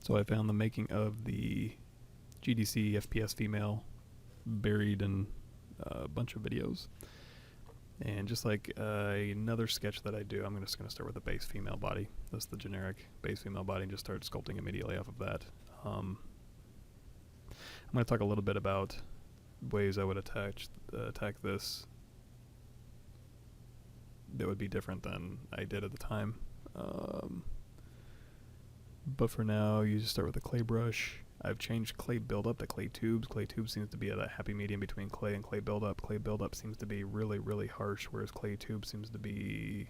So I found the making of the GDC FPS female buried in a bunch of videos. And just like another sketch that I do, I'm just going to start with a base female body. That's the generic base female body, and just start sculpting immediately off of that. I'm going to talk a little bit about ways I would attack this that would be different than I did at the time. But for now, you just start with a clay brush. I've changed clay buildup to clay tubes. Clay tubes seems to be at a happy medium between clay and clay buildup. Clay buildup seems to be really, really harsh, whereas clay tube seems to be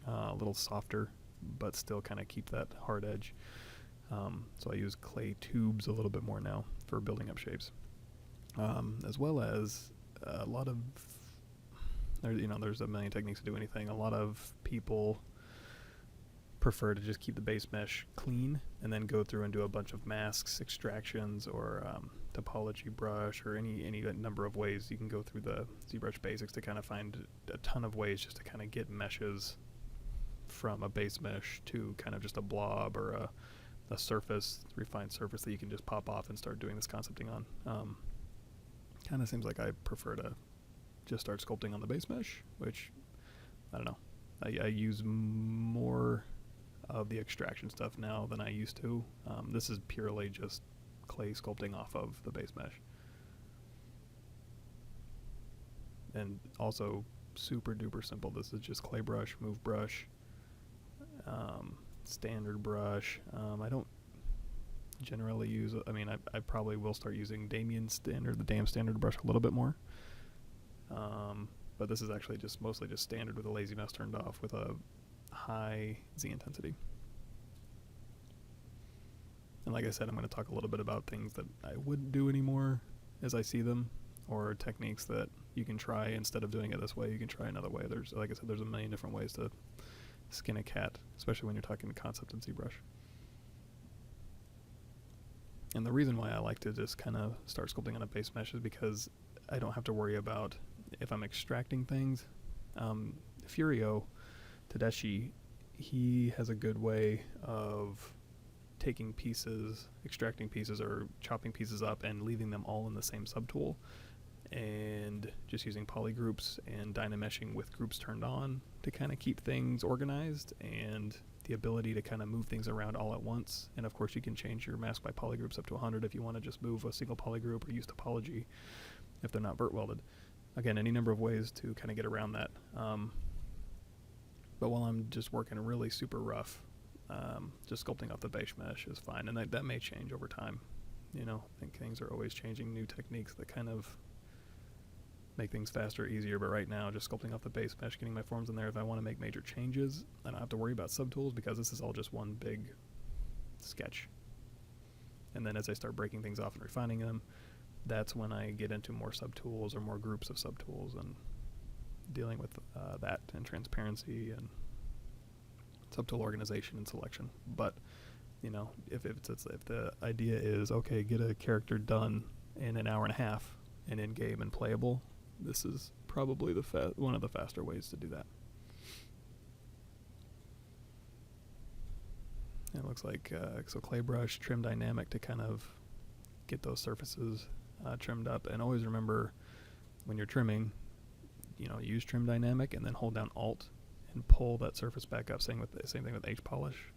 a little softer, but still kind of keep that hard edge. So I use clay tubes a little bit more now for building up shapes, as well as a lot of there's a million techniques to do anything. A lot of people prefer to just keep the base mesh clean and then go through and do a bunch of masks, extractions, or topology brush, or any number of ways you can go through the ZBrush basics to kind of find a ton of ways just to kind of get meshes from a base mesh to kind of just a blob or a surface, refined surface that you can just pop off and start doing this concepting on. Kind of seems like I prefer to just start sculpting on the base mesh, which I don't know. I use more of the extraction stuff now than I used to. This is purely just clay sculpting off of the base mesh. And also super duper simple. This is just clay brush, move brush, standard brush. I don't generally use, I probably will start using the Damn standard brush a little bit more. But this is actually just mostly just standard with a lazy mouse turned off with a high Z intensity. And like I said, I'm going to talk a little bit about things that I wouldn't do anymore as I see them, or techniques that you can try instead of doing it this way. You can try another way. Like I said, there's a million different ways to skin a cat, especially when you're talking concept in ZBrush. And the reason why I like to just kind of start sculpting on a base mesh is because I don't have to worry about if I'm extracting things. Furio Tedeschi, he has a good way of taking pieces, extracting pieces, or chopping pieces up and leaving them all in the same subtool, and just using polygroups and dynameshing with groups turned on to kind of keep things organized, and the ability to kind of move things around all at once. And of course you can change your mask by polygroups up to 100 if you want to just move a single polygroup, or use topology if they're not vert welded. Again, any number of ways to kind of get around that. But while I'm just working really super rough, just sculpting off the base mesh is fine, and that may change over time. I think things are always changing, new techniques that kind of make things faster, easier, but right now just sculpting off the base mesh, getting my forms in there. If I want to make major changes, I don't have to worry about subtools because this is all just one big sketch. And then as I start breaking things off and refining them, that's when I get into more subtools or more groups of subtools and dealing with that and transparency and subtool organization and selection. But if the idea is, okay, get a character done in an hour and a half and in game and playable, this is probably one of the faster ways to do that. And it looks like so clay brush, trim dynamic to kind of get those surfaces trimmed up. And always remember, when you're trimming, use trim dynamic and then hold down Alt and pull that surface back up. Same thing with H polish.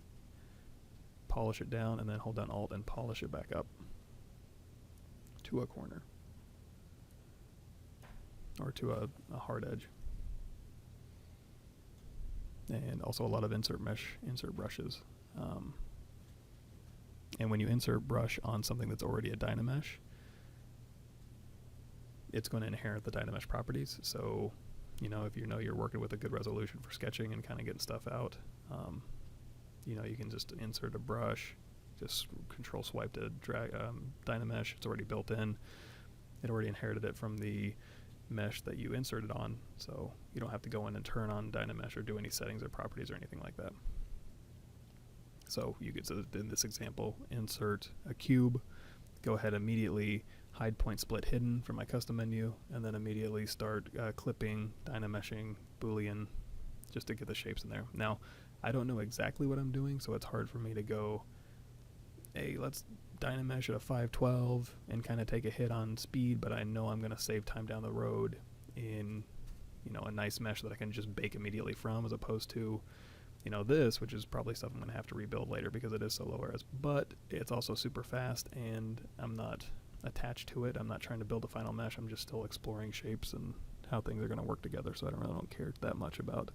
Polish it down and then hold down Alt and polish it back up to a corner or to a hard edge. And also a lot of insert brushes. And when you insert brush on something that's already a Dynamesh, it's going to inherit the Dynamesh properties. So, if you're working with a good resolution for sketching and kind of getting stuff out, you can just insert a brush, just control swipe to drag Dynamesh. It's already built in. It already inherited it from the mesh that you inserted on, so you don't have to go in and turn on Dynamesh or do any settings or properties or anything like that. So you could, in this example, insert a cube, go ahead immediately hide point split hidden from my custom menu, and then immediately start clipping, dynameshing, boolean, just to get the shapes in there. Now, I don't know exactly what I'm doing, so it's hard for me to go hey, let's Dynamesh at a 512 and kind of take a hit on speed, but I know I'm going to save time down the road in, a nice mesh that I can just bake immediately from, as opposed to, this, which is probably stuff I'm going to have to rebuild later because it is so low res, but it's also super fast and I'm not attached to it. I'm not trying to build a final mesh. I'm just still exploring shapes and how things are going to work together, so I don't care that much about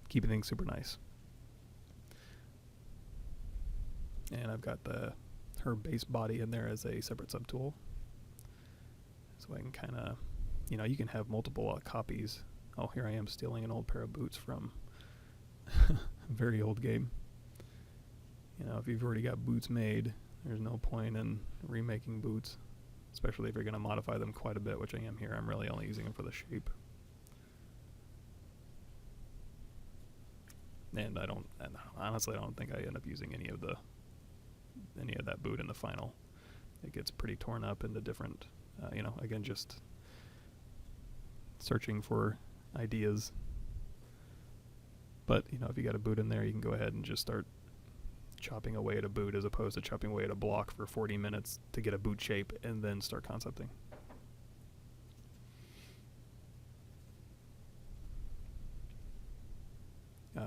keeping things super nice. And I've got her base body in there as a separate subtool, so I can kind of, you can have multiple copies. Oh, here I am stealing an old pair of boots from a very old game. If you've already got boots made, there's no point in remaking boots, especially if you're going to modify them quite a bit, which I am here. I'm really only using them for the shape. And honestly, I don't think I end up using any of that boot in the final. It gets pretty torn up into different, again, just searching for ideas. But, if you got a boot in there, you can go ahead and just start chopping away at a boot, as opposed to chopping away at a block for 40 minutes to get a boot shape and then start concepting.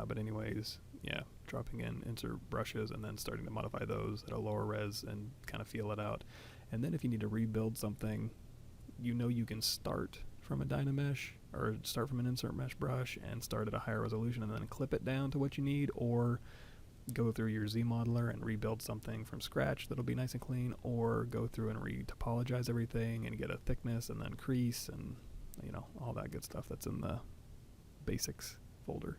But anyways, yeah, dropping in insert brushes and then starting to modify those at a lower res and kind of feel it out. And then if you need to rebuild something, you can start from a Dynamesh or start from an insert mesh brush and start at a higher resolution and then clip it down to what you need, or go through your Z modeler and rebuild something from scratch that'll be nice and clean, or go through and re-topologize everything and get a thickness and then crease and all that good stuff that's in the basics folder.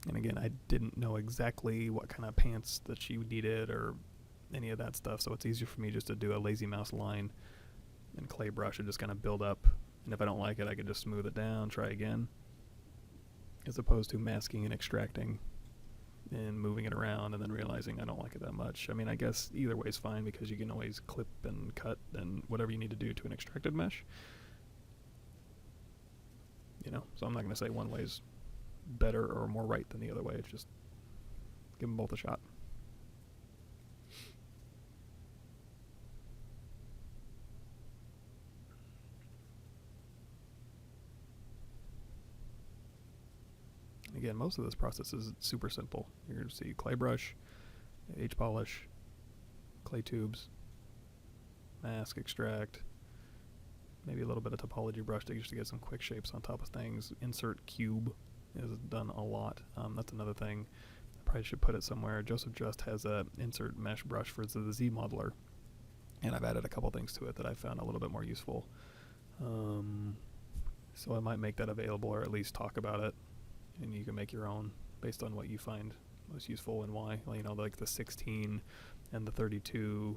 And again, I didn't know exactly what kind of pants that she needed or any of that stuff, so it's easier for me just to do a lazy mouse line and clay brush and just kind of build up. And if I don't like it, I can just smooth it down, try again, as opposed to masking and extracting and moving it around and then realizing I don't like it that much. I mean, I guess either way is fine because you can always clip and cut and whatever you need to do to an extracted mesh. So I'm not going to say one way is better or more right than the other way. It's just give them both a shot. Again, most of this process is super simple. You're going to see clay brush, H-polish, clay tubes, mask, extract, maybe a little bit of topology brush to just to get some quick shapes on top of things. Insert cube is done a lot. That's another thing. I probably should put it somewhere. Joseph Just has a insert mesh brush for the Z modeler, and I've added a couple things to it that I found a little bit more useful. So I might make that available, or at least talk about it, and you can make your own based on what you find most useful and why. Like the 16 and the 32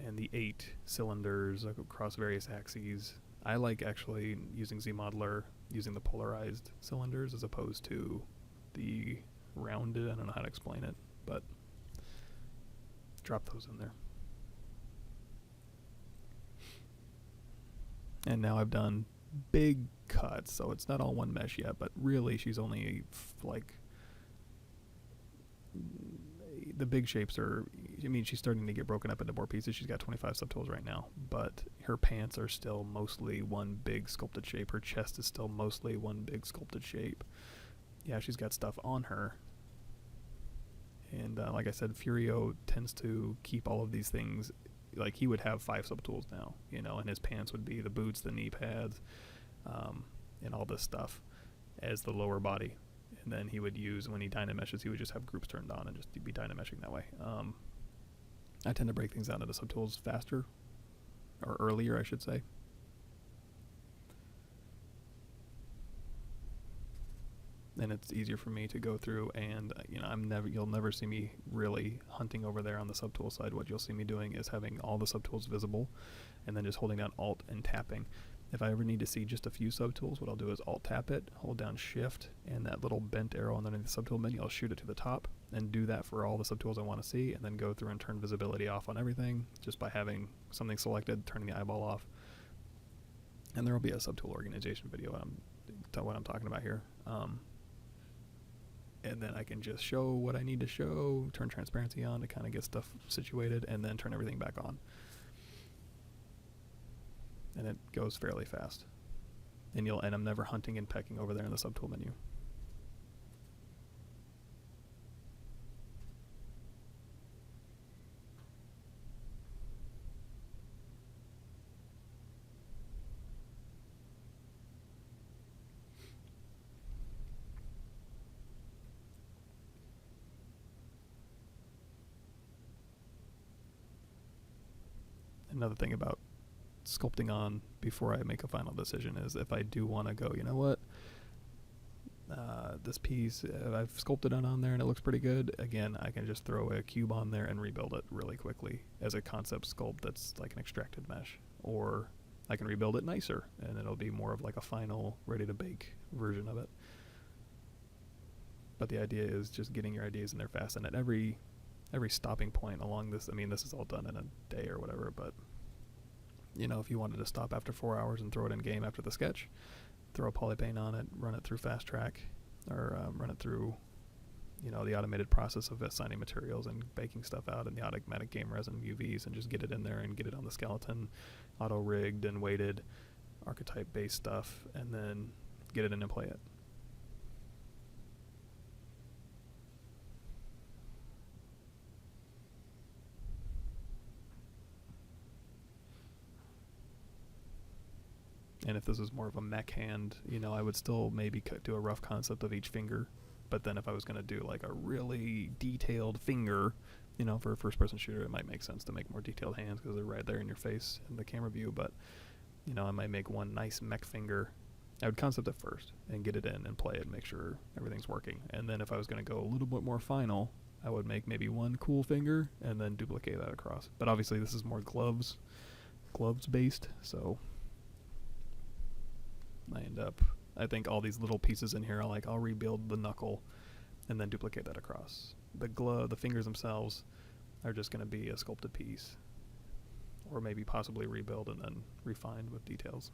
and the 8 cylinders across various axes. I like actually using Z-Modeler, using the polarized cylinders as opposed to the rounded. I don't know how to explain it, but drop those in there. And now I've done big cuts, so it's not all one mesh yet, but really she's only the big shapes are, she's starting to get broken up into more pieces. She's got 25 subtools right now, but her pants are still mostly one big sculpted shape. Her chest is still mostly one big sculpted shape. Yeah, she's got stuff on her. And like I said, Furio tends to keep all of these things. Like, he would have 5 subtools now, and his pants would be the boots, the knee pads, and all this stuff as the lower body. And then he would use, when he dynameshes, he would just have groups turned on and just be dynameshing that way. I tend to break things down into subtools faster, or earlier, I should say. And it's easier for me to go through and, you'll never see me really hunting over there on the subtool side. What you'll see me doing is having all the subtools visible and then just holding down Alt and tapping. if I ever need to see just a few subtools, what I'll do is Alt tap it, hold down Shift, and that little bent arrow underneath the subtool menu, I'll shoot it to the top and do that for all the subtools I want to see, and then go through and turn visibility off on everything just by having something selected, turning the eyeball off. And there will be a subtool organization video what I'm talking about here. And then I can just show what I need to show, turn transparency on to kind of get stuff situated, and then turn everything back on. And it goes fairly fast. And I'm never hunting and pecking over there in the subtool menu. Another thing about sculpting on before I make a final decision is if I do want to go, you know what, this piece, I've sculpted it on there and it looks pretty good, again, I can just throw a cube on there and rebuild it really quickly as a concept sculpt that's like an extracted mesh. Or I can rebuild it nicer and it'll be more of like a final, ready to bake version of it. But the idea is just getting your ideas in there fast, and at every stopping point along this, I mean, this is all done in a day or whatever, but you know, if you wanted to stop after 4 hours and throw it in game after the sketch, throw a polypaint on it, run it through fast track, or run it through, you know, the automated process of assigning materials and baking stuff out in the automatic game resin UVs, and just get it in there and get it on the skeleton, auto rigged and weighted, archetype based stuff, and then get it in and play it. And if this is more of a mech hand, you know, I would still maybe do a rough concept of each finger. But then if I was going to do like a really detailed finger, you know, for a first-person shooter, it might make sense to make more detailed hands because they're right there in your face in the camera view. But, you know, I might make one nice mech finger. I would concept it first and get it in and play it and make sure everything's working. And then if I was going to go a little bit more final, I would make maybe one cool finger and then duplicate that across. But obviously this is more gloves based, so I think all these little pieces in here, I'll rebuild the knuckle and then duplicate that across. The fingers themselves are just going to be a sculpted piece, or maybe possibly rebuild and then refined with details.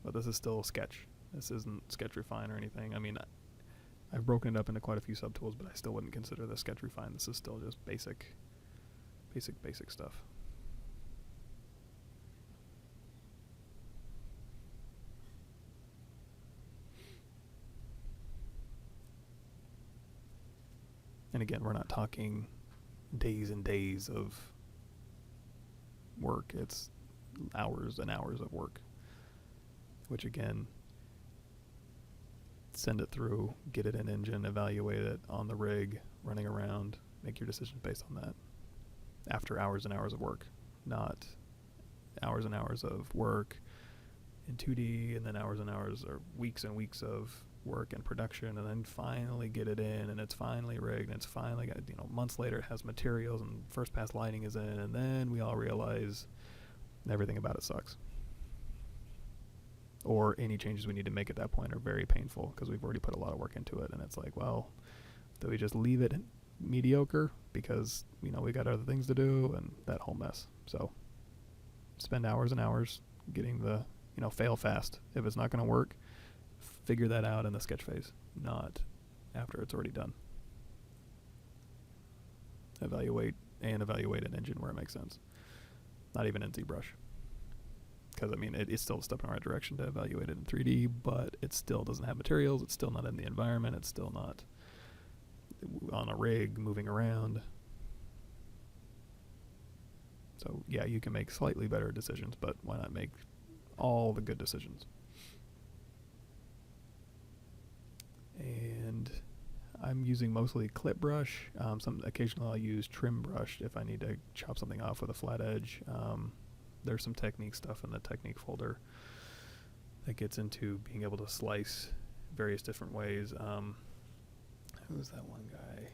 But this is still sketch. This isn't sketch refine or anything. I mean, I've broken it up into quite a few subtools, but I still wouldn't consider this sketch refine. This is still just basic stuff. And again, we're not talking days and days of work. It's hours and hours of work. Which again, send it through, get it in engine, evaluate it on the rig, running around, make your decisions based on that. After hours and hours of work, not hours and hours of work in 2D and then hours and hours or weeks and weeks of work and production, and then finally get it in and it's finally rigged and it's finally got, you know, months later it has materials and first pass lighting is in, and then we all realize everything about it sucks. Or any changes we need to make at that point are very painful because we've already put a lot of work into it, and it's like, well, do we just leave it mediocre because, you know, we got other things to do, and that whole mess. So spend hours and hours getting the, you know, fail fast. If it's not going to work, figure that out in the sketch phase, not after it's already done. Evaluate an engine where it makes sense. Not even in ZBrush. Because, I mean, it's still a step in the right direction to evaluate it in 3D, but it still doesn't have materials, it's still not in the environment, it's still not on a rig moving around. So, yeah, you can make slightly better decisions, but why not make all the good decisions? And I'm using mostly clip brush. Occasionally I'll use trim brush if I need to chop something off with a flat edge. There's some technique stuff in the technique folder that gets into being able to slice various different ways. Who's that one guy?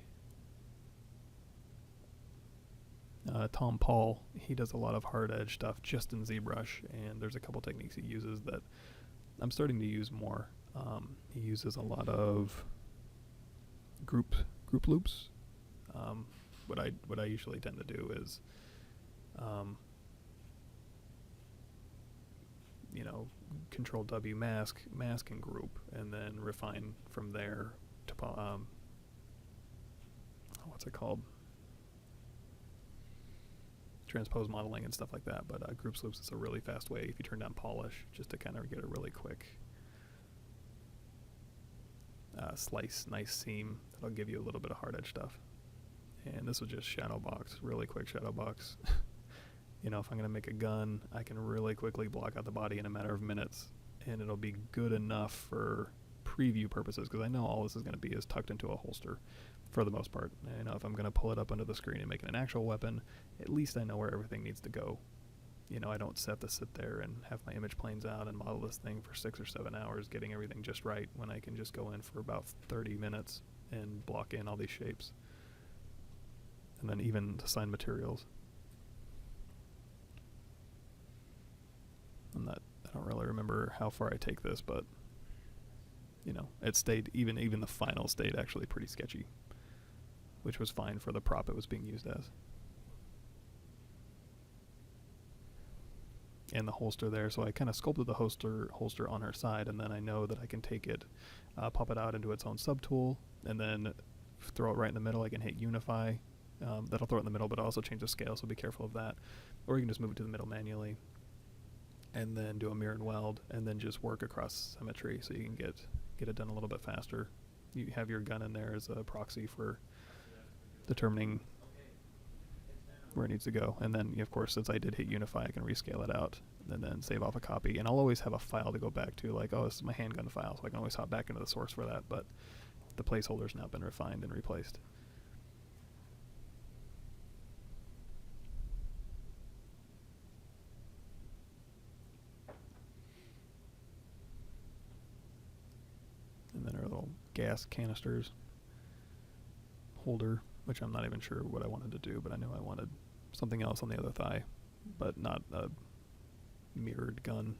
Tom Paul, he does a lot of hard edge stuff just in ZBrush, and there's a couple techniques he uses that I'm starting to use more. He uses a lot of group loops. What I usually tend to do is, Control W mask and group, and then refine from there to what's it called? Transpose modeling and stuff like that. But groups loops is a really fast way if you turn down polish, just to kind of get a really quick slice, nice seam that'll give you a little bit of hard edge stuff. And this was just shadow box, really quick shadow box. If I'm going to make a gun, I can really quickly block out the body in a matter of minutes, and it'll be good enough for preview purposes, because I know all this is going to be is tucked into a holster for the most part. If I'm going to pull it up under the screen and make it an actual weapon, at least I know where everything needs to go. I don't have to sit there and have my image planes out and model this thing for 6 or 7 hours getting everything just right, when I can just go in for about 30 minutes and block in all these shapes. And then even assign materials. I don't really remember how far I take this, but it stayed, even the final stayed actually pretty sketchy, which was fine for the prop it was being used as. And the holster there, so I kind of sculpted the holster on her side, and then I know that I can take it, pop it out into its own subtool, and then throw it right in the middle. I can hit unify. That'll throw it in the middle, but also change the scale, so be careful of that. Or you can just move it to the middle manually, and then do a mirror and weld, and then just work across symmetry, so you can get it done a little bit faster. You have your gun in there as a proxy for determining where it needs to go. And then, of course, since I did hit unify, I can rescale it out and then save off a copy. And I'll always have a file to go back to, like, oh, this is my handgun file, so I can always hop back into the source for that. But the placeholder's now been refined and replaced. And then our little gas canisters holder, which I'm not even sure what I wanted to do, but I knew I wanted something else on the other thigh, but not a mirrored gun.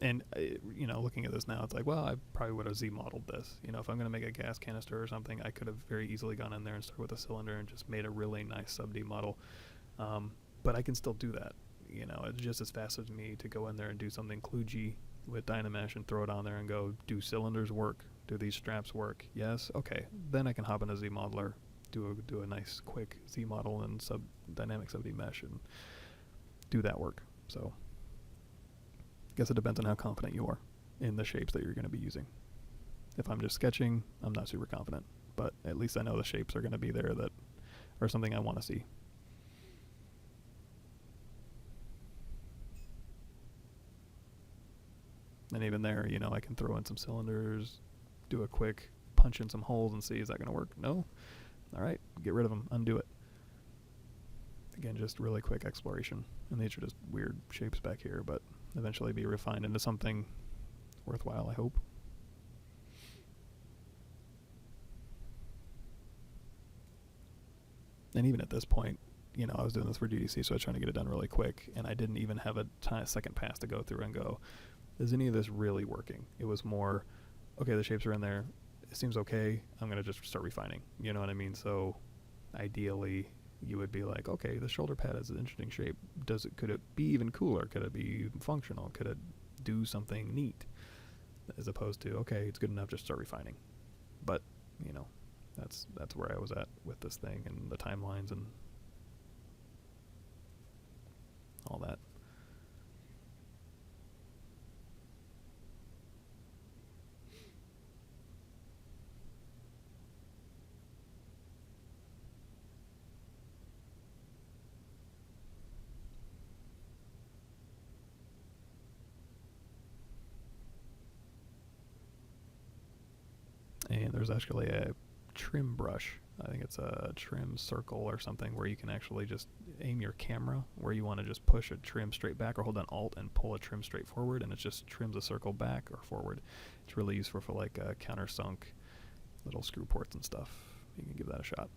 And, looking at this now, it's like, well, I probably would have Z-modeled this. If I'm going to make a gas canister or something, I could have very easily gone in there and started with a cylinder and just made a really nice sub-D model. But I can still do that. It's just as fast as me to go in there and do something kludgy with Dynamesh and throw it on there and go, do cylinders work? Do these straps work? Yes? Okay. Then I can hop in a Z-modeler, do a nice quick Z-model and dynamic sub-D mesh and do that work. So I guess it depends on how confident you are in the shapes that you're going to be using. If I'm just sketching, I'm not super confident, but at least I know the shapes are going to be there that are something I want to see. And even there, I can throw in some cylinders, do a quick punch in some holes and see, is that going to work? No? All right, get rid of them, undo it. Again, just really quick exploration. And these are just weird shapes back here, but eventually be refined into something worthwhile, I hope. And even at this point, I was doing this for GDC, so I was trying to get it done really quick, and I didn't even have a second pass to go through and go, is any of this really working? It was more, okay, the shapes are in there, it seems okay, I'm going to just start refining. You know what I mean? So ideally, you would be like, okay, the shoulder pad is an interesting shape. Could it be even cooler? Could it be functional? Could it do something neat? As opposed to, okay, it's good enough, just start refining. But, that's where I was at with this thing and the timelines and all that. And there's actually a trim brush I think it's a trim circle or something where you can actually just aim your camera where you want to just push a trim straight back or hold down Alt and pull a trim straight forward, and it just trims a circle back or forward. It's really useful for like countersunk little screw ports and stuff. You can give that a shot.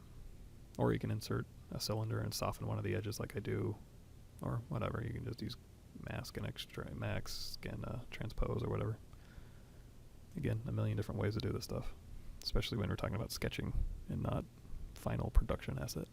Or you can insert a cylinder and soften one of the edges like I do, or whatever. You can just use mask and transpose or whatever. Again, a million different ways to do this stuff, especially when we're talking about sketching and not final production asset.